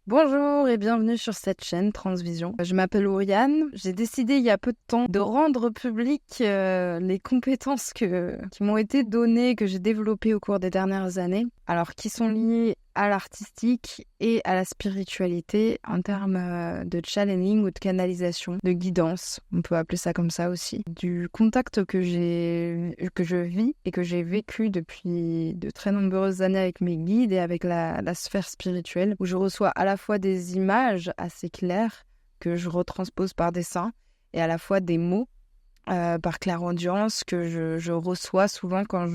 Bonjour et bienvenue sur cette chaîne Transvision. Je m'appelle Oriane. J'ai décidé il y a peu de temps de rendre public les compétences qui m'ont été données, que j'ai développées au cours des dernières années, alors qui sont liées à l'artistique et à la spiritualité en termes de channeling ou de canalisation, de guidance, on peut appeler ça comme ça aussi, du contact que je vis et que j'ai vécu depuis de très nombreuses années avec mes guides et avec la sphère spirituelle, où je reçois à la fois des images assez claires que je retranspose par dessin et à la fois des mots par clairaudience que je reçois souvent quand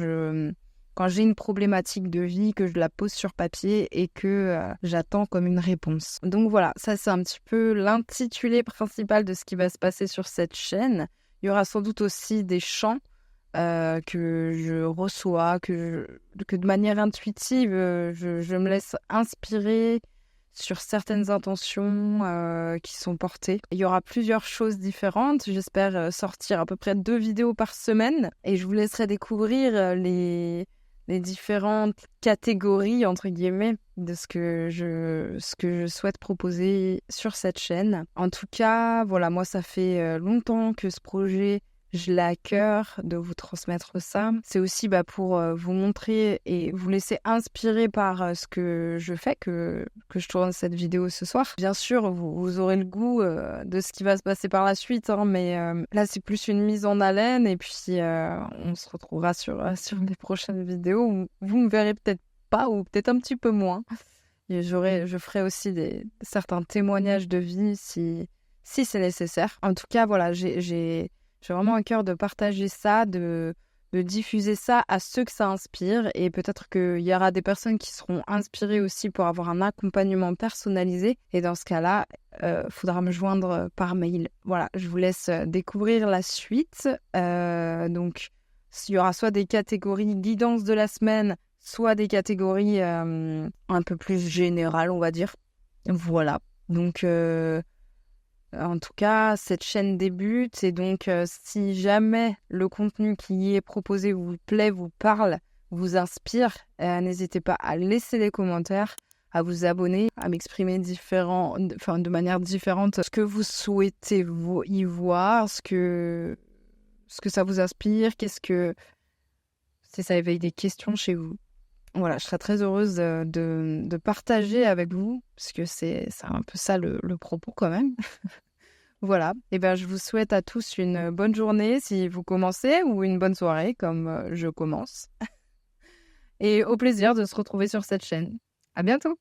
j'ai une problématique de vie, que je la pose sur papier et que j'attends comme une réponse. Donc voilà, ça c'est un petit peu l'intitulé principal de ce qui va se passer sur cette chaîne. Il y aura sans doute aussi des chants que je reçois, que de manière intuitive, je me laisse inspirer sur certaines intentions qui sont portées. Il y aura plusieurs choses différentes. J'espère sortir à peu près 2 vidéos par semaine et je vous laisserai découvrir les différentes catégories, entre guillemets, de ce que je souhaite proposer sur cette chaîne. En tout cas, voilà, moi, ça fait longtemps que ce projet, je l'ai à cœur de vous transmettre ça. C'est aussi pour vous montrer et vous laisser inspirer par ce que je fais, que je tourne cette vidéo ce soir. Bien sûr, vous aurez le goût de ce qui va se passer par la suite, hein, mais là, c'est plus une mise en haleine et puis on se retrouvera sur les prochaines vidéos où vous me verrez peut-être pas ou peut-être un petit peu moins. Et je ferai aussi certains témoignages de vie si c'est nécessaire. En tout cas, voilà, j'ai vraiment à cœur de partager ça, de diffuser ça à ceux que ça inspire. Et peut-être qu'il y aura des personnes qui seront inspirées aussi pour avoir un accompagnement personnalisé. Et dans ce cas-là, faudra me joindre par mail. Voilà, je vous laisse découvrir la suite. Donc, il y aura soit des catégories guidance de la semaine, soit des catégories un peu plus générales, on va dire. Voilà. Donc, en tout cas, cette chaîne débute et donc si jamais le contenu qui y est proposé vous plaît, vous parle, vous inspire, n'hésitez pas à laisser des commentaires, à vous abonner, à m'exprimer de manière différente ce que vous souhaitez y voir, ce que ça vous inspire, si ça éveille des questions chez vous. Voilà, je serais très heureuse de partager avec vous, parce que c'est un peu ça le propos quand même. Voilà, et je vous souhaite à tous une bonne journée si vous commencez ou une bonne soirée comme je commence. Et au plaisir de se retrouver sur cette chaîne. À bientôt!